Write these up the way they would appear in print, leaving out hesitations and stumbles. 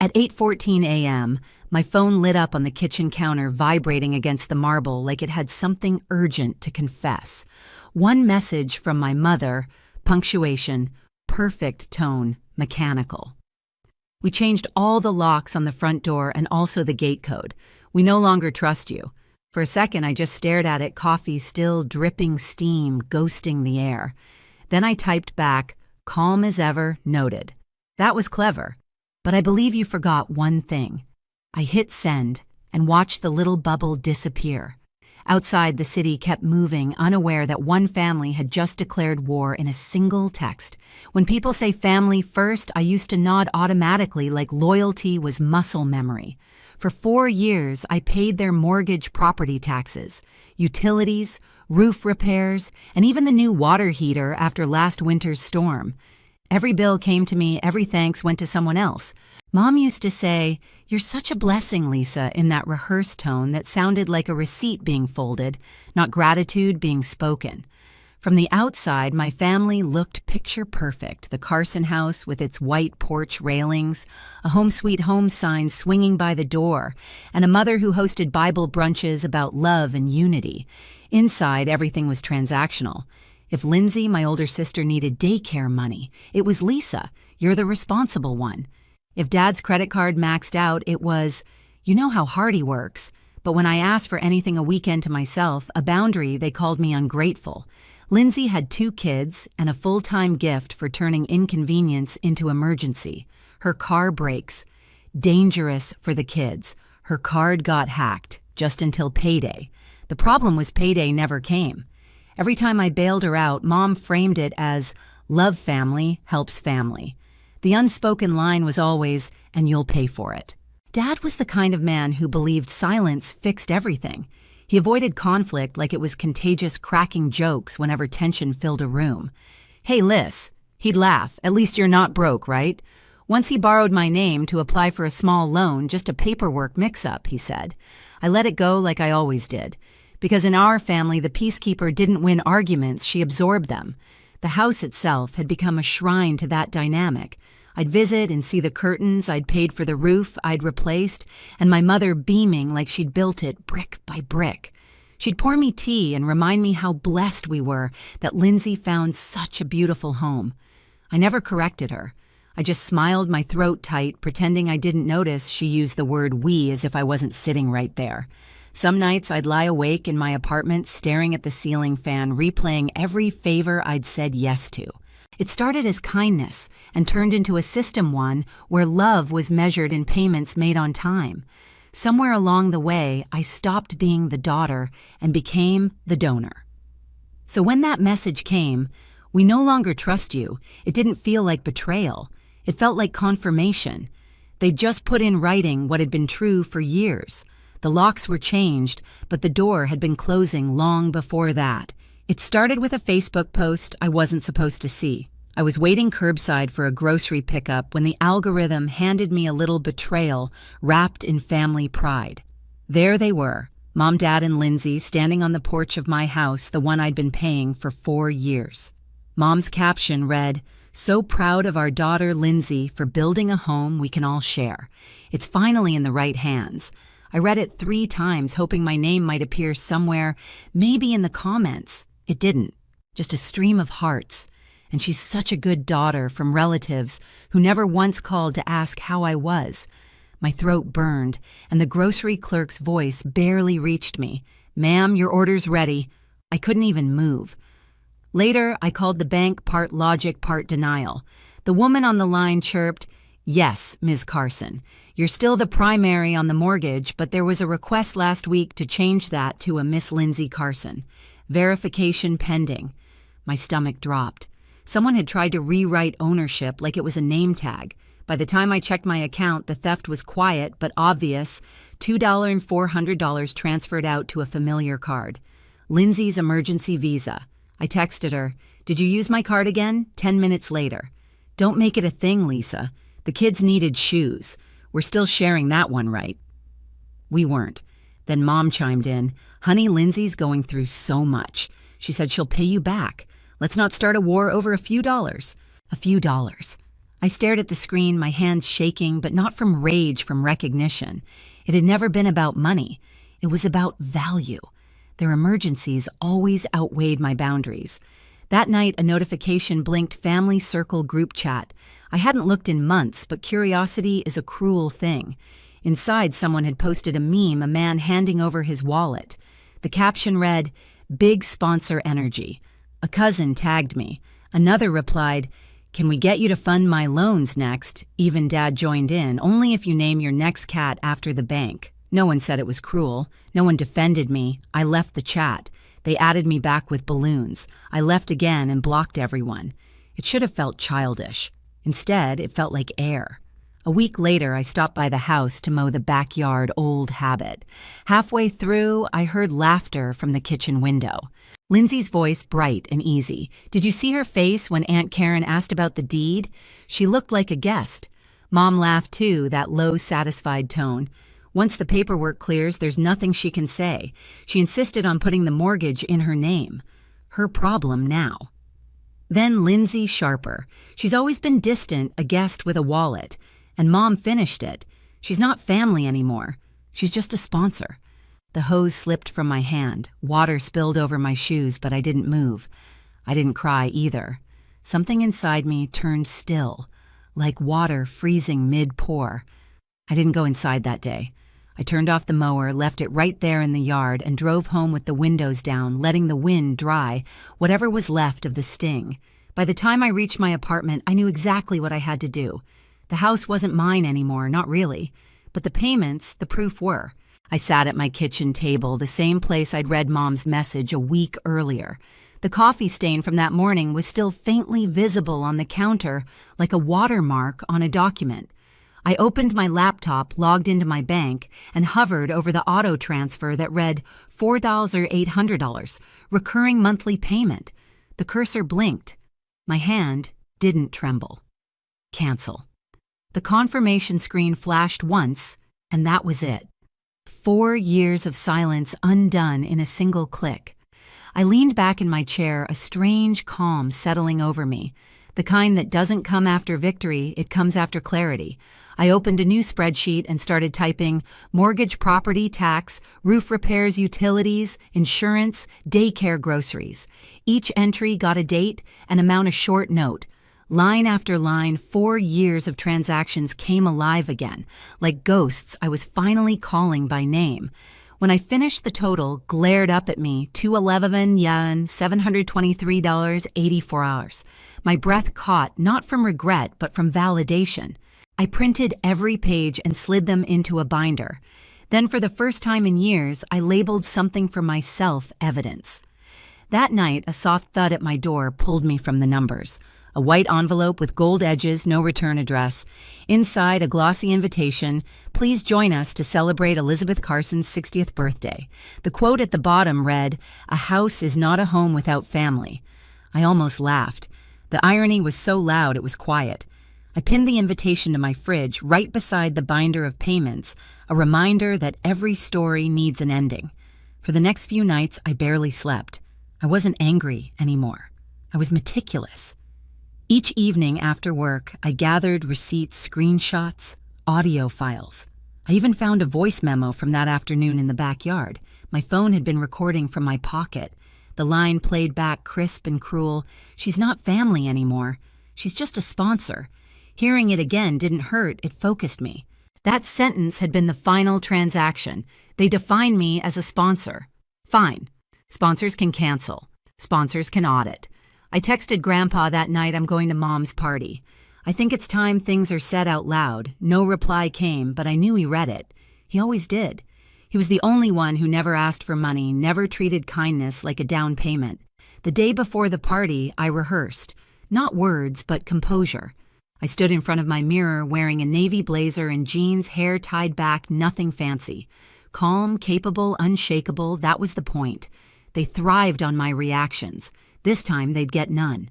At 8:14 a.m., my phone lit up on the kitchen counter, vibrating against the marble like it had something urgent to confess. One message from my mother, punctuation, perfect tone, mechanical. We changed all the locks on the front door and also the gate code. We no longer trust you. For a second, I just stared at it, coffee still dripping steam, ghosting the air. Then I typed back, calm as ever, noted. That was clever. But I believe you forgot one thing. I hit send and watched the little bubble disappear. Outside, the city kept moving, unaware that one family had just declared war in a single text. When people say family first, I used to nod automatically like loyalty was muscle memory. For 4 years, I paid their mortgage, property taxes, utilities, roof repairs, and even the new water heater after last winter's storm. Every bill came to me, every thanks went to someone else. Mom used to say, "You're such a blessing, Lisa," in that rehearsed tone that sounded like a receipt being folded, not gratitude being spoken. From the outside, my family looked picture perfect. The Carson house with its white porch railings, a home sweet home sign swinging by the door, and a mother who hosted Bible brunches about love and unity. Inside, everything was transactional. If Lindsay, my older sister, needed daycare money, it was Lisa, you're the responsible one. If Dad's credit card maxed out, it was, you know how hard he works. But when I asked for anything a weekend to myself, a boundary, they called me ungrateful. Lindsay had 2 kids and a full-time gift for turning inconvenience into emergency. Her car breaks. Dangerous for the kids. Her card got hacked, just until payday. The problem was payday never came. Every time I bailed her out, Mom framed it as, love family helps family. The unspoken line was always, and you'll pay for it. Dad was the kind of man who believed silence fixed everything. He avoided conflict like it was contagious, cracking jokes whenever tension filled a room. "Hey, Liz," he'd laugh, "at least you're not broke, right?" Once he borrowed my name to apply for a small loan, just a paperwork mix-up, he said. I let it go like I always did. Because in our family, the peacekeeper didn't win arguments, she absorbed them. The house itself had become a shrine to that dynamic. I'd visit and see the curtains I'd paid for, the roof I'd replaced, and my mother beaming like she'd built it brick by brick. She'd pour me tea and remind me how blessed we were that Lindsay found such a beautiful home. I never corrected her. I just smiled my throat tight, pretending I didn't notice she used the word we as if I wasn't sitting right there. Some nights I'd lie awake in my apartment staring at the ceiling fan, replaying every favor I'd said yes to. It started as kindness and turned into a system one where love was measured in payments made on time. Somewhere along the way, I stopped being the daughter and became the donor. So when that message came, "We no longer trust you," it didn't feel like betrayal. It felt like confirmation. They'd just put in writing what had been true for years. The locks were changed, but the door had been closing long before that. It started with a Facebook post I wasn't supposed to see. I was waiting curbside for a grocery pickup when the algorithm handed me a little betrayal wrapped in family pride. There they were, Mom, Dad, and Lindsay standing on the porch of my house, the one I'd been paying for 4 years. Mom's caption read, "So proud of our daughter Lindsay for building a home we can all share. It's finally in the right hands." I read it 3 times, hoping my name might appear somewhere, maybe in the comments. It didn't. Just a stream of hearts. And she's such a good daughter from relatives who never once called to ask how I was. My throat burned, and the grocery clerk's voice barely reached me. "Ma'am, your order's ready." I couldn't even move. Later, I called the bank, part logic, part denial. The woman on the line chirped, "Yes, Ms. Carson. You're still the primary on the mortgage, but there was a request last week to change that to a Miss Lindsay Carson. Verification pending." My stomach dropped. Someone had tried to rewrite ownership like it was a name tag. By the time I checked my account, the theft was quiet but obvious. $2 and $400 transferred out to a familiar card. Lindsay's emergency visa. I texted her, "Did you use my card again?" 10 minutes later. "Don't make it a thing, Lisa. The kids needed shoes. We're still sharing that one, right?" We weren't. Then Mom chimed in, "Honey, Lindsay's going through so much. She said she'll pay you back. Let's not start a war over a few dollars." A few dollars. I stared at the screen, my hands shaking, but not from rage, from recognition. It had never been about money. It was about value. Their emergencies always outweighed my boundaries. That night, a notification blinked Family Circle group chat. I hadn't looked in months, but curiosity is a cruel thing. Inside, someone had posted a meme, a man handing over his wallet. The caption read, "Big sponsor energy." A cousin tagged me. Another replied, "Can we get you to fund my loans next?" Even Dad joined in, "Only if you name your next cat after the bank." No one said it was cruel. No one defended me. I left the chat. They added me back with balloons. I left again and blocked everyone. It should have felt childish. Instead, it felt like air. A week later, I stopped by the house to mow the backyard, old habit. Halfway through, I heard laughter from the kitchen window. Lindsay's voice bright and easy. "Did you see her face when Aunt Karen asked about the deed? She looked like a guest." Mom laughed too, that low, satisfied tone. "Once the paperwork clears, there's nothing she can say." She insisted on putting the mortgage in her name. Her problem now. Then Lindsay sharper. "She's always been distant, a guest with a wallet." And Mom finished it. "She's not family anymore. She's just a sponsor." The hose slipped from my hand. Water spilled over my shoes, but I didn't move. I didn't cry either. Something inside me turned still, like water freezing mid-pour. I didn't go inside that day. I turned off the mower, left it right there in the yard, and drove home with the windows down, letting the wind dry whatever was left of the sting. By the time I reached my apartment, I knew exactly what I had to do. The house wasn't mine anymore, not really. But the payments, the proof were. I sat at my kitchen table, the same place I'd read Mom's message a week earlier. The coffee stain from that morning was still faintly visible on the counter, like a watermark on a document. I opened my laptop, logged into my bank, and hovered over the auto transfer that read $4 or $800, recurring monthly payment. The cursor blinked. My hand didn't tremble. Cancel. The confirmation screen flashed once, and that was it. 4 years of silence undone in a single click. I leaned back in my chair, a strange calm settling over me. The kind that doesn't come after victory, it comes after clarity. I opened a new spreadsheet and started typing mortgage, property tax, roof repairs, utilities, insurance, daycare, groceries. Each entry got a date, an amount, a short note. Line after line, 4 years of transactions came alive again. Like ghosts, I was finally calling by name. When I finished, the total glared up at me, 211 yuan, $723, 84 hours. My breath caught, not from regret, but from validation. I printed every page and slid them into a binder. Then, for the first time in years, I labeled something for myself evidence. That night, a soft thud at my door pulled me from the numbers. A white envelope with gold edges, no return address. Inside, a glossy invitation, "Please join us to celebrate Elizabeth Carson's 60th birthday." The quote at the bottom read, "A house is not a home without family." I almost laughed. The irony was so loud it was quiet. I pinned the invitation to my fridge, right beside the binder of payments, a reminder that every story needs an ending. For the next few nights, I barely slept. I wasn't angry anymore. I was meticulous. Each evening after work, I gathered receipts, screenshots, audio files. I even found a voice memo from that afternoon in the backyard. My phone had been recording from my pocket. The line played back crisp and cruel. "She's not family anymore. She's just a sponsor." Hearing it again didn't hurt, it focused me. That sentence had been the final transaction. They defined me as a sponsor. Fine. Sponsors can cancel. Sponsors can audit. I texted Grandpa that night, "I'm going to Mom's party. I think it's time things are said out loud." No reply came, but I knew he read it. He always did. He was the only one who never asked for money, never treated kindness like a down payment. The day before the party, I rehearsed. Not words, but composure. I stood in front of my mirror wearing a navy blazer and jeans, hair tied back, nothing fancy. Calm, capable, unshakable, that was the point. They thrived on my reactions. This time, they'd get none.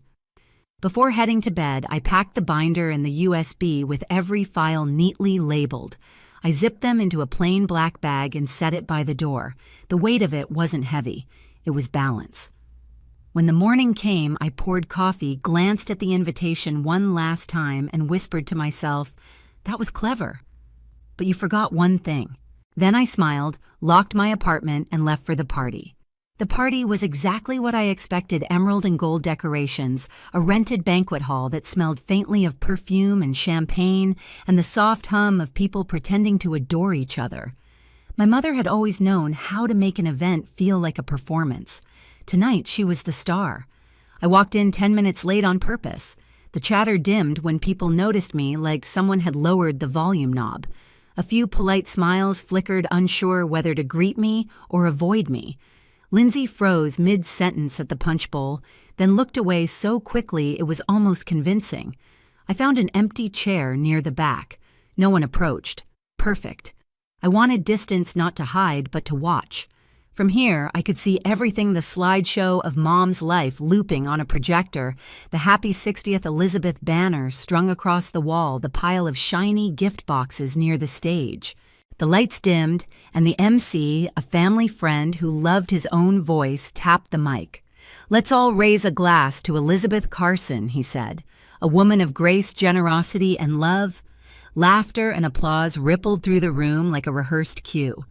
Before heading to bed, I packed the binder and the USB with every file neatly labeled. I zipped them into a plain black bag and set it by the door. The weight of it wasn't heavy. It was balance. When the morning came, I poured coffee, glanced at the invitation one last time, and whispered to myself, "That was clever. But you forgot one thing." Then I smiled, locked my apartment, and left for the party. The party was exactly what I expected: emerald and gold decorations, a rented banquet hall that smelled faintly of perfume and champagne, and the soft hum of people pretending to adore each other. My mother had always known how to make an event feel like a performance. Tonight, she was the star. I walked in 10 minutes late on purpose. The chatter dimmed when people noticed me, like someone had lowered the volume knob. A few polite smiles flickered, unsure whether to greet me or avoid me. Lindsay froze mid-sentence at the punch bowl, then looked away so quickly it was almost convincing. I found an empty chair near the back. No one approached. Perfect. I wanted distance, not to hide, but to watch. From here, I could see everything: the slideshow of Mom's life looping on a projector, the Happy 60th Elizabeth banner strung across the wall, the pile of shiny gift boxes near the stage. The lights dimmed, and the MC, a family friend who loved his own voice, tapped the mic. "Let's all raise a glass to Elizabeth Carson," he said, "a woman of grace, generosity, and love." Laughter and applause rippled through the room like a rehearsed cue.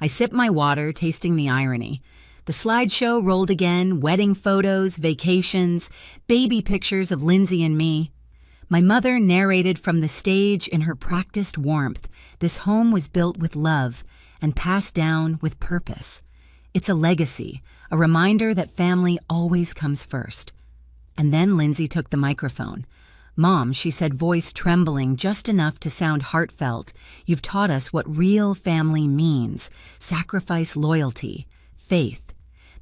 I sipped my water, tasting the irony. The slideshow rolled again: wedding photos, vacations, baby pictures of Lindsay and me. My mother narrated from the stage in her practiced warmth. This home was built with love and passed down with purpose. It's a legacy, a reminder that family always comes first. And then Lindsay took the microphone. "Mom," she said, voice trembling just enough to sound heartfelt, "you've taught us what real family means: sacrifice, loyalty, faith.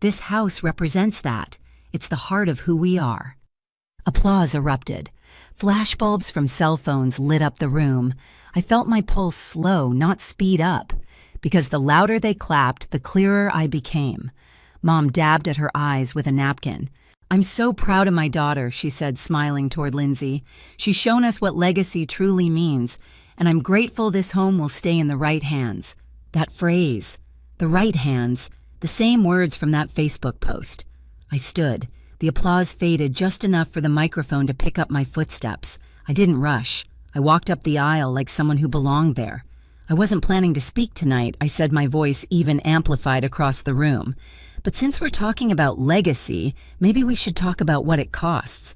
This house represents that. It's the heart of who we are." Applause erupted. Flashbulbs from cell phones lit up the room. I felt my pulse slow, not speed up, because the louder they clapped, the clearer I became. Mom dabbed at her eyes with a napkin. "I'm so proud of my daughter," she said, smiling toward Lindsay. "She's shown us what legacy truly means, and I'm grateful this home will stay in the right hands." That phrase, the right hands, the same words from that Facebook post. I stood. The applause faded just enough for the microphone to pick up my footsteps. I didn't rush. I walked up the aisle like someone who belonged there. "I wasn't planning to speak tonight," I said, my voice even amplified across the room. "But since we're talking about legacy, maybe we should talk about what it costs."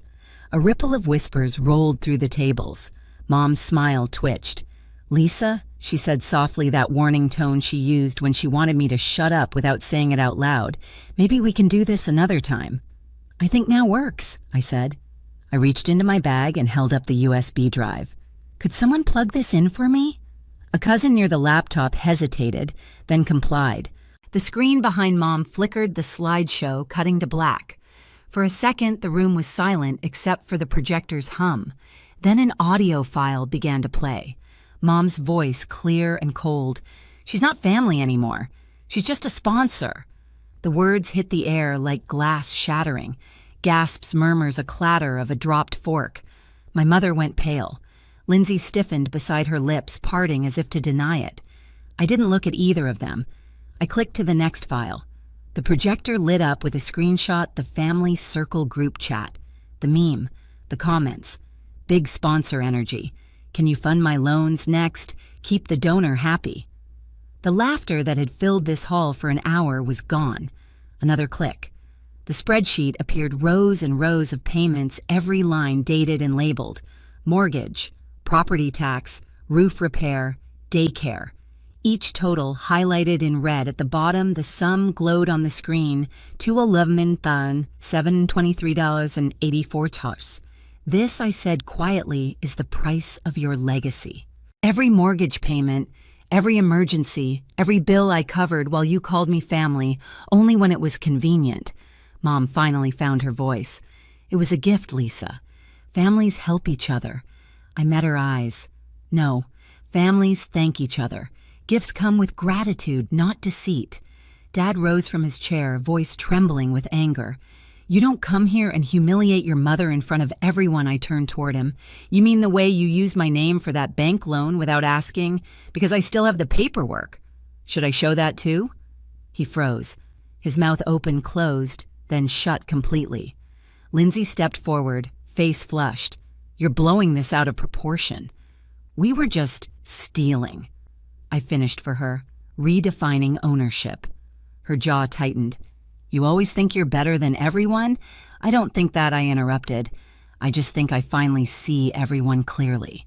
A ripple of whispers rolled through the tables. Mom's smile twitched. "Lisa," she said softly, that warning tone she used when she wanted me to shut up without saying it out loud, "maybe we can do this another time." "I think now works," I said. I reached into my bag and held up the USB drive. "Could someone plug this in for me?" A cousin near the laptop hesitated, then complied. The screen behind Mom flickered, the slideshow cutting to black. For a second, the room was silent except for the projector's hum. Then an audio file began to play. Mom's voice, clear and cold. "She's not family anymore. She's just a sponsor." The words hit the air like glass shattering. Gasps, murmurs, a clatter of a dropped fork. My mother went pale. Lindsay stiffened beside her lips, parting as if to deny it. I didn't look at either of them. I clicked to the next file. The projector lit up with a screenshot: the family circle group chat. The meme, the comments. Big sponsor energy. "Can you fund my loans next? Keep the donor happy." The laughter that had filled this hall for an hour was gone. Another click. The spreadsheet appeared: rows and rows of payments, every line dated and labeled. Mortgage, property tax, roof repair, daycare. Each total highlighted in red. At the bottom, the sum glowed on the screen: $211,723.84. "This," I said quietly, "is the price of your legacy." Every mortgage payment, every emergency, every bill I covered while you called me family, only when it was convenient. Mom finally found her voice. "It was a gift, Lisa. Families help each other." I met her eyes. "No, families thank each other. Gifts come with gratitude, not deceit." Dad rose from his chair, voice trembling with anger. "You don't come here and humiliate your mother in front of everyone." I turned toward him. "You mean the way you used my name for that bank loan without asking? Because I still have the paperwork. Should I show that too?" He froze. His mouth open, closed, then shut completely. Lindsay stepped forward, face flushed. "You're blowing this out of proportion." "We were just stealing," I finished for her, redefining ownership. Her jaw tightened. "You always think you're better than everyone?" "I don't think that," I interrupted. "I just think I finally see everyone clearly."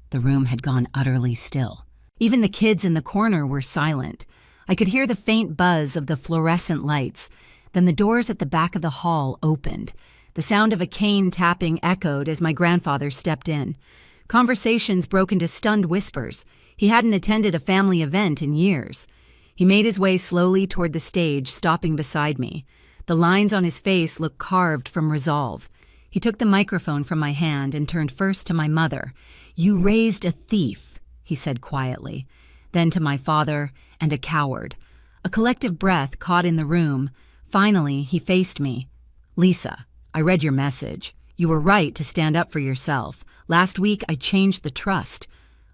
The room had gone utterly still. Even the kids in the corner were silent. I could hear the faint buzz of the fluorescent lights. Then the doors at the back of the hall opened. The sound of a cane tapping echoed as my grandfather stepped in. Conversations broke into stunned whispers. He hadn't attended a family event in years. He made his way slowly toward the stage, stopping beside me. The lines on his face looked carved from resolve. He took the microphone from my hand and turned first to my mother. "You raised a thief," he said quietly. Then to my father, and a coward. A collective breath caught in the room. Finally, he faced me. "Lisa, I read your message. You were right to stand up for yourself. Last week, I changed the trust.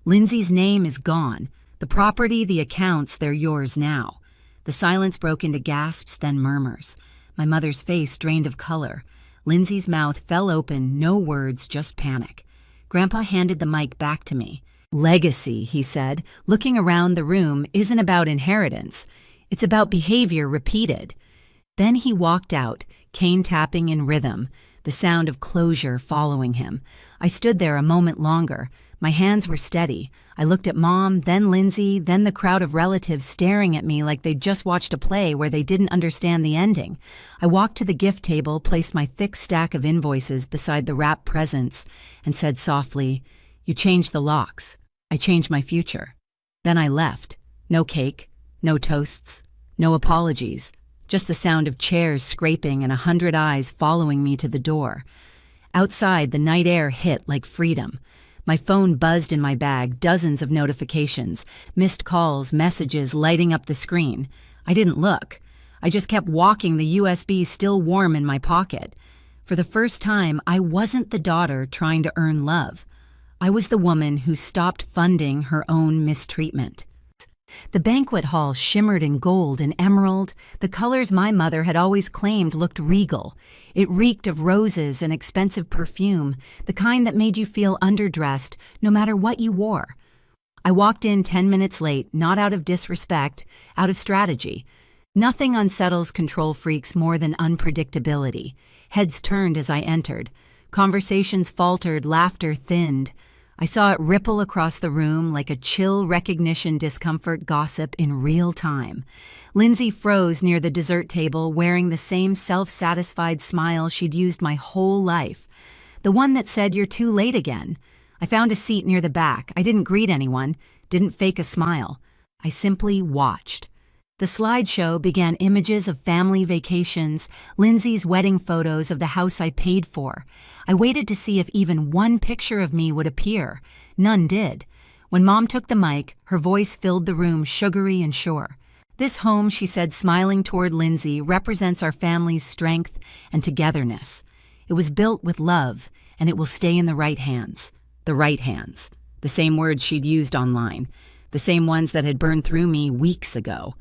Lindsay's name is gone. The property, the accounts, they're yours now." The silence broke into gasps, then murmurs. My mother's face drained of color. Lindsay's mouth fell open, no words, just panic. Grandpa handed the mic back to me. "Legacy," he said, looking around the room, "isn't about inheritance. It's about behavior repeated." Then he walked out, cane tapping in rhythm, the sound of closure following him. I stood there a moment longer. My hands were steady. I looked at Mom, then Lindsay, then the crowd of relatives staring at me like they'd just watched a play where they didn't understand the ending. I walked to the gift table, placed my thick stack of invoices beside the wrapped presents, and said softly, "You changed the locks. I changed my future." Then I left. No cake, no toasts, no apologies, just the sound of chairs scraping and 100 eyes following me to the door. Outside, the night air hit like freedom. My phone buzzed in my bag, dozens of notifications, missed calls, messages lighting up the screen. I didn't look. I just kept walking, the USB still warm in my pocket. For the first time, I wasn't the daughter trying to earn love. I was the woman who stopped funding her own mistreatment. The banquet hall shimmered in gold and emerald. The colors my mother had always claimed looked regal. It reeked of roses and expensive perfume, the kind that made you feel underdressed no matter what you wore. I walked in 10 minutes late, not out of disrespect, out of strategy. Nothing unsettles control freaks more than unpredictability. Heads turned as I entered. Conversations faltered, laughter thinned. I saw it ripple across the room like a chill recognition discomfort gossip in real time. Lindsay froze near the dessert table, wearing the same self-satisfied smile she'd used my whole life. The one that said, "You're too late again." I found a seat near the back. I didn't greet anyone, didn't fake a smile. I simply watched. The slideshow began images of family vacations, Lindsay's wedding photos of the house I paid for. I waited to see if even one picture of me would appear. None did. When Mom took the mic, her voice filled the room, sugary and sure. "This home," she said, smiling toward Lindsay, "represents our family's strength and togetherness. It was built with love, and it will stay in the right hands." The right hands. The same words she'd used online. The same ones that had burned through me weeks ago.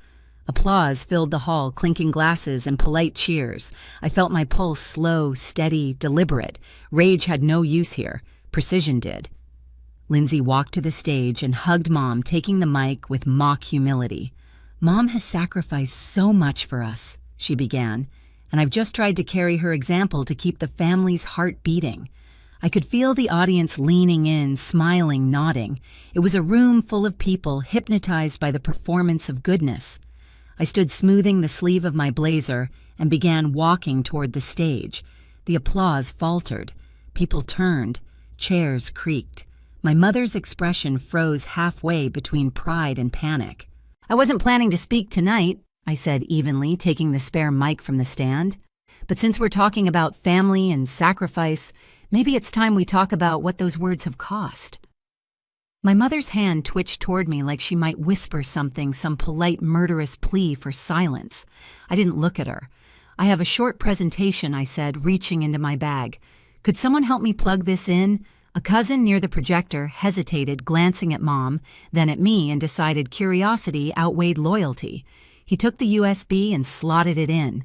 Applause filled the hall, clinking glasses and polite cheers. I felt my pulse slow, steady, deliberate. Rage had no use here. Precision did. Lindsay walked to the stage and hugged Mom, taking the mic with mock humility. "Mom has sacrificed so much for us," she began, "and I've just tried to carry her example to keep the family's heart beating." I could feel the audience leaning in, smiling, nodding. It was a room full of people hypnotized by the performance of goodness. I stood smoothing the sleeve of my blazer and began walking toward the stage. The applause faltered. People turned. Chairs creaked. My mother's expression froze halfway between pride and panic. "I wasn't planning to speak tonight," I said evenly, taking the spare mic from the stand. "But since we're talking about family and sacrifice, maybe it's time we talk about what those words have cost." My mother's hand twitched toward me like she might whisper something, some polite, murderous plea for silence. I didn't look at her. "I have a short presentation," I said, reaching into my bag. "Could someone help me plug this in?" A cousin near the projector hesitated, glancing at Mom, then at me, and decided curiosity outweighed loyalty. He took the USB and slotted it in.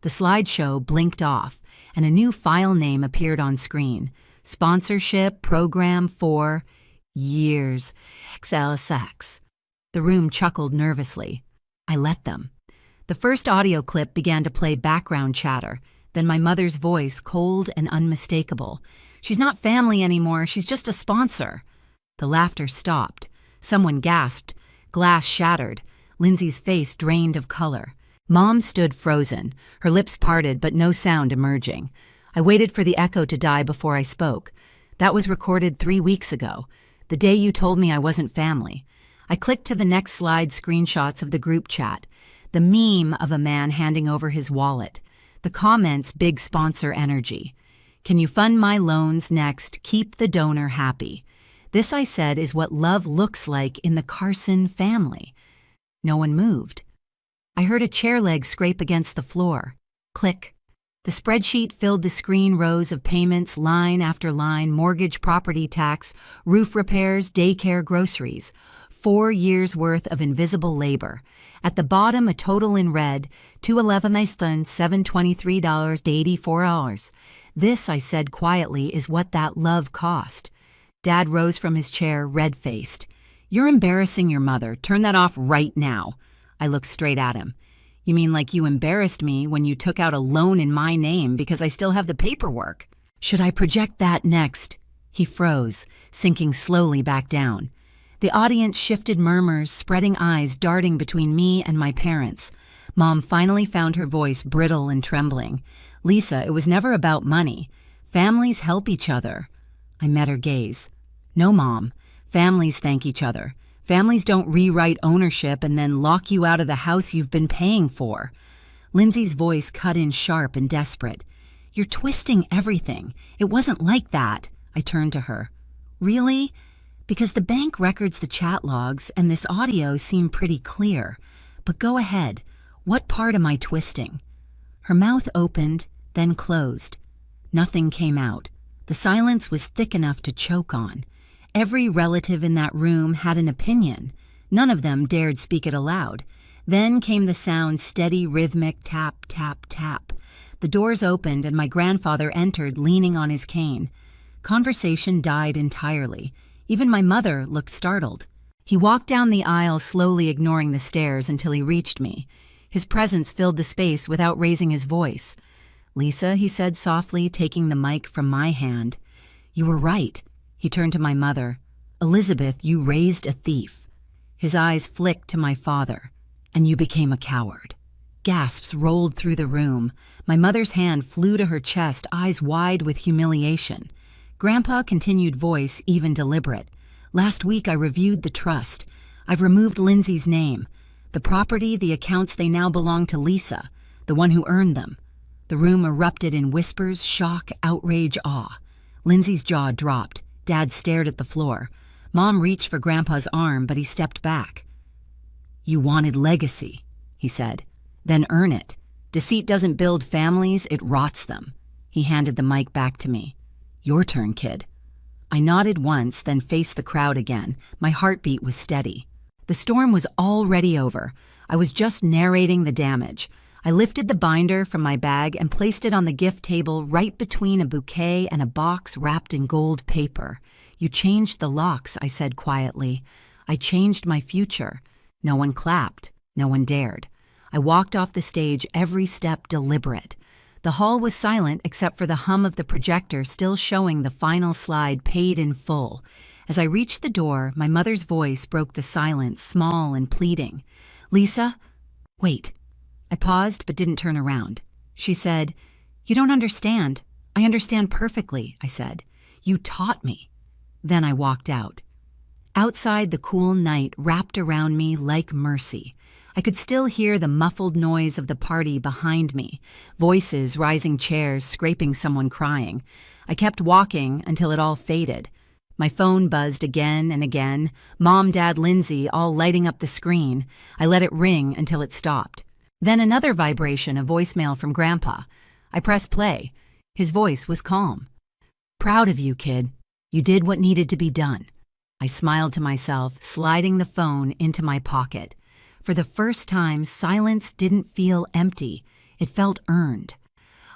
The slideshow blinked off, and a new file name appeared on screen. Sponsorship Program for Years. XLSX. The room chuckled nervously. I let them. The first audio clip began to play background chatter, then my mother's voice, cold and unmistakable. She's not family anymore, she's just a sponsor. The laughter stopped. Someone gasped. Glass shattered. Lindsay's face drained of color. Mom stood frozen, her lips parted but no sound emerging. I waited for the echo to die before I spoke. That was recorded 3 weeks ago, the day you told me I wasn't family. I clicked to the next slide screenshots of the group chat. The meme of a man handing over his wallet. The comments, big sponsor energy. Can you fund my loans next? Keep the donor happy. This, I said, is what love looks like in the Carson family. No one moved. I heard a chair leg scrape against the floor. Click. The spreadsheet filled the screen, rows of payments, line after line, mortgage, property tax, roof repairs, daycare, groceries. 4 years' worth of invisible labor. At the bottom, a total in red, $723.84. This, I said quietly, is what that love cost. Dad rose from his chair, red-faced. You're embarrassing your mother. Turn that off right now. I looked straight at him. You mean like you embarrassed me when you took out a loan in my name because I still have the paperwork? Should I project that next? He froze, sinking slowly back down. The audience shifted, murmurs, spreading eyes darting between me and my parents. Mom finally found her voice brittle and trembling. Lisa, it was never about money. Families help each other. I met her gaze. No, Mom. Families thank each other. Families don't rewrite ownership and then lock you out of the house you've been paying for. Lindsay's voice cut in sharp and desperate. You're twisting everything. It wasn't like that. I turned to her. Really? Because the bank records the chat logs and this audio seem pretty clear. But go ahead. What part am I twisting? Her mouth opened, then closed. Nothing came out. The silence was thick enough to choke on. Every relative in that room had an opinion. None of them dared speak it aloud. Then came the sound, steady, rhythmic, tap, tap, tap. The doors opened and my grandfather entered, leaning on his cane. Conversation died entirely. Even my mother looked startled. He walked down the aisle, slowly ignoring the stares until he reached me. His presence filled the space without raising his voice. Lisa, he said softly, taking the mic from my hand. You were right. He turned to my mother. Elizabeth, you raised a thief. His eyes flicked to my father. And you became a coward. Gasps rolled through the room. My mother's hand flew to her chest, eyes wide with humiliation. Grandpa continued, voice even deliberate. Last week I reviewed the trust. I've removed Lindsay's name. The property, the accounts, they now belong to Lisa, the one who earned them. The room erupted in whispers, shock, outrage, awe. Lindsay's jaw dropped. Dad stared at the floor. Mom reached for Grandpa's arm, but he stepped back. You wanted legacy, he said. Then earn it. Deceit doesn't build families, it rots them. He handed the mic back to me. Your turn, kid. I nodded once, then faced the crowd again. My heartbeat was steady. The storm was already over. I was just narrating the damage. I lifted the binder from my bag and placed it on the gift table right between a bouquet and a box wrapped in gold paper. You changed the locks, I said quietly. I changed my future. No one clapped. No one dared. I walked off the stage, every step deliberate. The hall was silent except for the hum of the projector still showing the final slide, paid in full. As I reached the door, my mother's voice broke the silence, small and pleading. Lisa, wait. I paused but didn't turn around. She said, You don't understand. I understand perfectly, I said. You taught me. Then I walked out. Outside, the cool night wrapped around me like mercy. I could still hear the muffled noise of the party behind me, voices, rising chairs, scraping, someone crying. I kept walking until it all faded. My phone buzzed again and again, Mom, Dad, Lindsay, all lighting up the screen. I let it ring until it stopped. Then another vibration, a voicemail from Grandpa. I pressed play. His voice was calm. Proud of you, kid. You did what needed to be done. I smiled to myself, sliding the phone into my pocket. For the first time, silence didn't feel empty. It felt earned.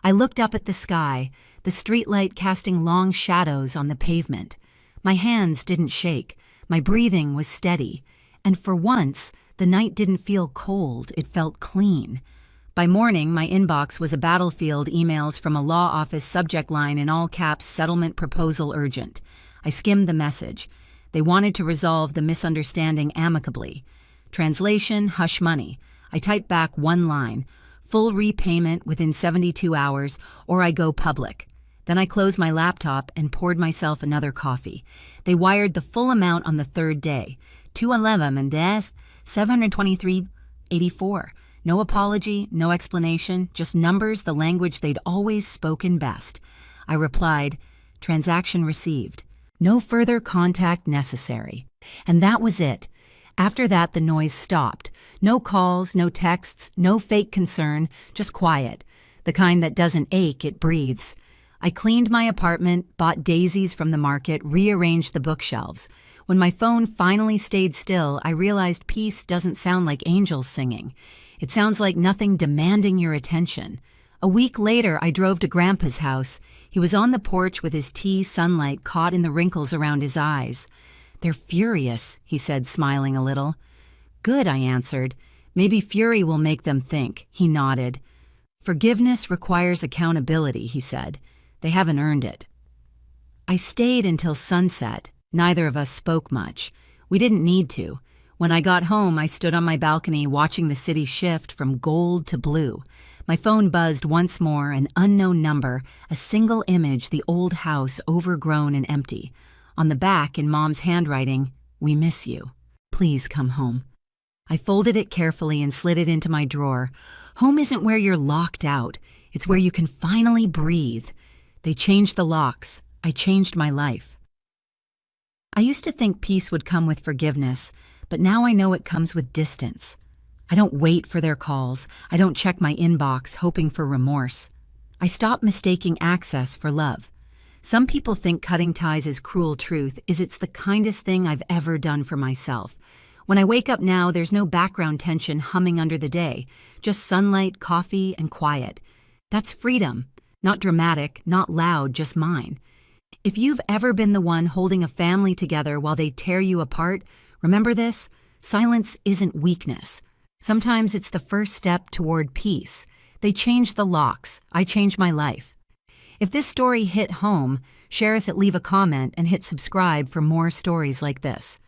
I looked up at the sky, the streetlight casting long shadows on the pavement. My hands didn't shake. My breathing was steady. And for once, the night didn't feel cold. It felt clean. By morning, my inbox was a battlefield emails from a law office subject line in all caps, settlement proposal urgent. I skimmed the message. They wanted to resolve the misunderstanding amicably. Translation, hush money. I typed back one line. Full repayment within 72 hours, or I go public. Then I closed my laptop and poured myself another coffee. They wired the full amount on the third day. 211 and $723.84. No apology, no explanation, just numbers, the language they'd always spoken best. I replied, transaction received. No further contact necessary. And that was it. After that, the noise stopped. No calls, no texts, no fake concern, just quiet. The kind that doesn't ache, it breathes. I cleaned my apartment, bought daisies from the market, rearranged the bookshelves. When my phone finally stayed still, I realized peace doesn't sound like angels singing. It sounds like nothing demanding your attention. A week later, I drove to Grandpa's house. He was on the porch with his tea sunlight caught in the wrinkles around his eyes. They're furious, he said, smiling a little. Good, I answered. Maybe fury will make them think, he nodded. Forgiveness requires accountability, he said. They haven't earned it. I stayed until sunset. Neither of us spoke much. We didn't need to. When I got home, I stood on my balcony watching the city shift from gold to blue. My phone buzzed once more, an unknown number, a single image, the old house overgrown and empty. On the back, in Mom's handwriting, "We miss you. Please come home." I folded it carefully and slid it into my drawer. Home isn't where you're locked out. It's where you can finally breathe. They changed the locks. I changed my life. I used to think peace would come with forgiveness, but now I know it comes with distance. I don't wait for their calls. I don't check my inbox hoping for remorse. I stop mistaking access for love. Some people think cutting ties is cruel. Truth is it's the kindest thing I've ever done for myself. When I wake up now, there's no background tension humming under the day, just sunlight, coffee, and quiet. That's freedom. Not dramatic, not loud, just mine. If you've ever been the one holding a family together while they tear you apart, remember this: silence isn't weakness. Sometimes it's the first step toward peace. They changed the locks. I changed my life. If this story hit home, share us, leave a comment, and hit subscribe for more stories like this.